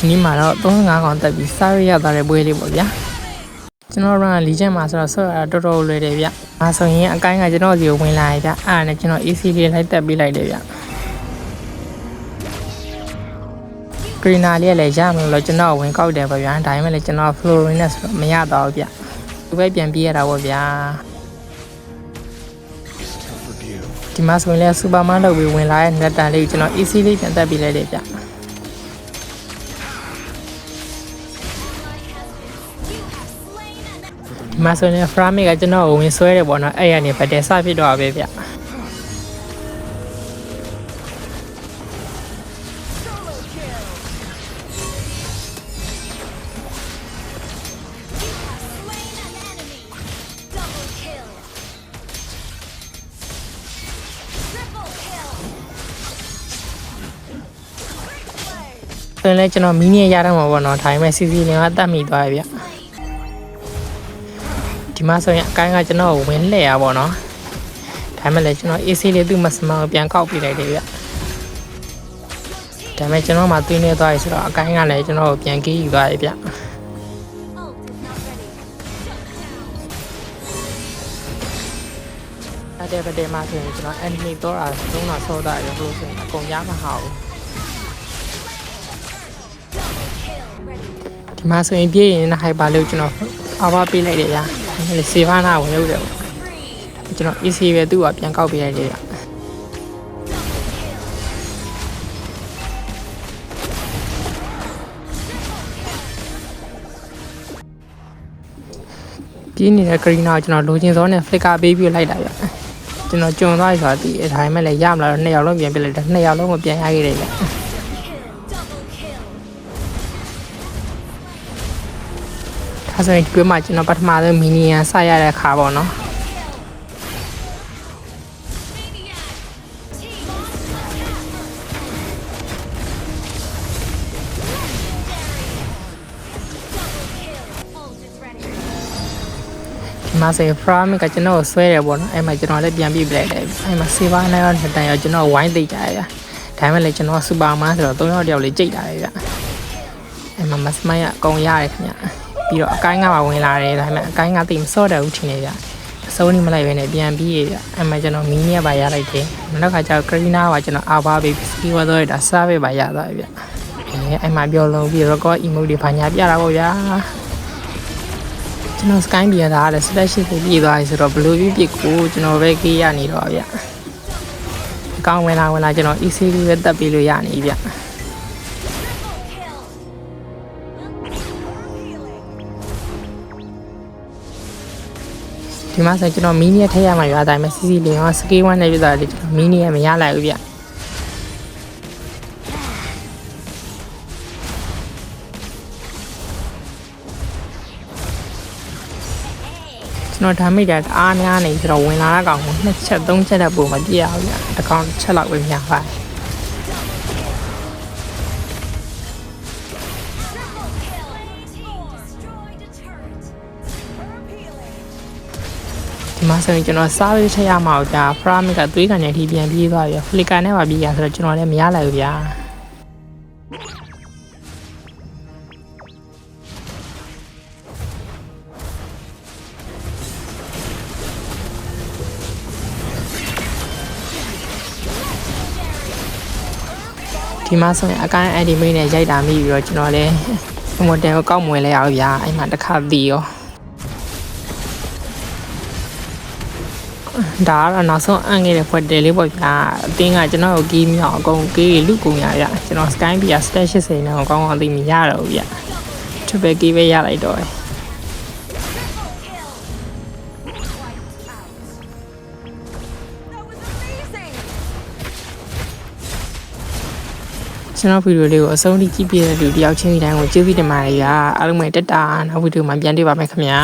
ဒီနေ့မှာတော့35ကောင်တက်ပြီးစားရရသွားတဲ့ပွဲလေးပေါ့ဗျာကျွန်တော်ကလီကျန်မှာဆိုတော့ဆော့ရတာတော်တော်လွယ်တယ်ဗျ။ဒါဆိုရင်အကိုင်းကကျွန်တော်စီကိုဝင်လာရဗျ။အဲ့ဒါနဲ့ကျွန်တော် AC လေးလိုက်တက်ပေးလိုက်တယ်ဗျ။ဂရီနာလေးကလည်းရမလို့ကျွန်တော်ဝင်ကောက်တယ်ပေါ့ဗျာ။ဒါပေမဲ့လည်းကျွန်တော် flooring နဲ့ဆိုတော့မရတော့ဘူးဗျ။ဒီဘက်ပြန်ပြေးရတာပေါ့ဗျာ။ဒီမှာဆိုရင်လည်းစူပါမားလုပ်ပြီးဝင်လာတဲ့နက်တန်လေးကိုကျွန်တော် AC လေးပြန်တက်ပေးလိုက်တယ်ဗျ။ဒီမှာဆိုရင်ဖရာမီကကျွန်တော်ကိုဝင်ဆွဲတယ်ပေါ့နော်အဲ့ရနေပတ်တယ်စဖြစ်တော့ပဲဗျဆိုရင်လည်းကျွန်တော်မီးနေရတော့မှာပေါ့နော်ဒါပေမဲ့ CC လင်ကတတ်မိသွားပြီဗျဒီမှာဆိုရင်အကိုင်းကကျွန်တော်ကိုဝင်လှည့်ရပါတော့ဒါမှလည်းကျွန်တော် AC လေးသူ့မစမောင်ပြန်ကောက်ပြလိုက်တယ်ဗျဒါပေမဲ့ကျွန်တော်မှသွင်းနေသွားပြီဆိုတော့အကိုင်းကလည်းကျွန်တော်ကိုပြန်ကေးယူသွားပြီဗျအဲ့ဒီပတ်တယ်မှာဆိုရင်ကျွန်တော် enemy တော့တာသုံးတာဆော့တာရလို့ဆိုရင်အကုန်ရမှာဟာဘူးဒီမှာဆိုရင်ပြေးရင်ဟိုက်ပါလို့ကျွန်တော်အဝါပေးလိုက်တယ်ဗျာလေစေဗာနာဝင်လို့တယ်ကျွန်တော် AC ပဲသူ့ကပြန်ကောက်ပေးလိုက်တယ်ဗျပြင်းနေတဲ့ green ကိုကျွန်တော်လိုချင်စောနဲ့ flicker ပေးပြလိုက်တာဗျကျွန်တော်ကျွံသွားပြီဆိုတာဒီအတိုင်းမဲ့လည်းရမလားတော့2ယောက်လုံးပြန်ပြလိုက်တယ်2ယောက်လုံးကိုပြန်ရခဲ့တယ်ဗျဒါဆိုရင်ဒီပွဲမှာကျွန်တော်ပထမဆုံးမီနီယန်စရတဲ့ခါပေါ့နော်ဒီမှာဆိုရင် frame ကကျွန်တော်ကိုဆွဲတယ်ပေါ့နော်အဲ့မှာကျွန်တော်လည်းပြန်ပြစ်ပလိုက်တယ်အဲ့မှာ saver နဲ့ရောတန်ရောကျွန်တော်ဝိုင်းသိကြရဗျဒါမှလည်းကျွန်တော် super man ဆိုတော့3ယောက်တယောက်လေးကြိတ်တာပဲဗျအဲ့မှာ mass man ကအကုန်ရတယ်ခင်ဗျပြီးတော့အကိုင်းကမှဝင်လာတယ်ဒါပေမဲ့အကိုင်းကတိမစော့တယ်ဘူးထင်နေဗျအစိုးနေမလိုက်ပဲနဲ့ပြန်ပြီးရဗျအဲ့မှာကျွန်တော်မီးနဲ့ပါရလိုက်တယ်နောက်ခါကျတော့ Karina ကကျွန်တော်အာဘာပေးစကီဝါတော့တာစားပဲပါရသွားပြီဗျအဲ့မှာပြောလုံးပြီး record emote တွေဘာညာပြတာပေါ့ဗျာကျွန်တော် sky ပြတာလည်း special ကိုပြေးသွားပြီဆိုတော့ဘလို့ပြစ်ကိုကျွန်တော်ပဲကေးရနေတော့ဗျအကောင်းဝင်လာကျွန်တော် EC လေးပဲတက်ပေးလို့ရနေဗျဒီမှာဆိုကျွန်တော်မီးနီးထည့်ရမှာရွာတိုင်းမှာ CC လင်က scale 1နဲ့ပြသွားတယ်ကျွန်တော်မီးနီးမရလိုက်ဘူးဗျကျွန်တော်ဒါမိတာအားများနေဆိုတော့ဝင်လာတဲ့ကောင်ကို2ချက်3ချက်တဲ့ပုံမပြည့်အောင်ဗျတစ်ကောင်တစ်ချက်လောက်ပဲများပါဒီမှာဆိုရင်ကျွန်တော်စားရေးထည့်ရမှာဗျာ frame ကသွေးကန်နေထိပြန်ပြေးသွားပြီ flicker နဲ့ပါပြေးရဆိုတော့ကျွန်တော်လည်းမရလိုက်ဘူးဗျာဒီမှာဆိုရင်အကိုင်း enemy နဲ့ရိုက်တာမိပြီးတော့ကျွန်တော်လည်းမွန်တယ်ကိုကောက်မွေလဲရအောင်ဗျာအဲ့မှာတစ်ခါတည်ရောဒါကတော့နောက်ဆုံးအန်ခဲ့တဲ့ဖွက်တယ်လေးပေါ့ဗျာအတင်းကကျွန်တော်ကိုကီးမြောက်အကုန်ကီးလူကုန်ရဗျကျွန်တော် sky ပြ stat 80နဲ့အကောင်းသိမရတော့ဘူးဗျ triple ကီးပဲရလိုက်တော့ကျွန်တော်ဗီဒီယိုလေးကိုအဆုံးထိကြည့်ပြတဲ့လူတယောက်ချင်းတိုင်းကိုကျေးဇူးတင်ပါတယ်ဗျာအားလုံးပဲတက်တာနောက်ဗီဒီယိုမှာပြန်တွေ့ပါမယ်ခင်ဗျာ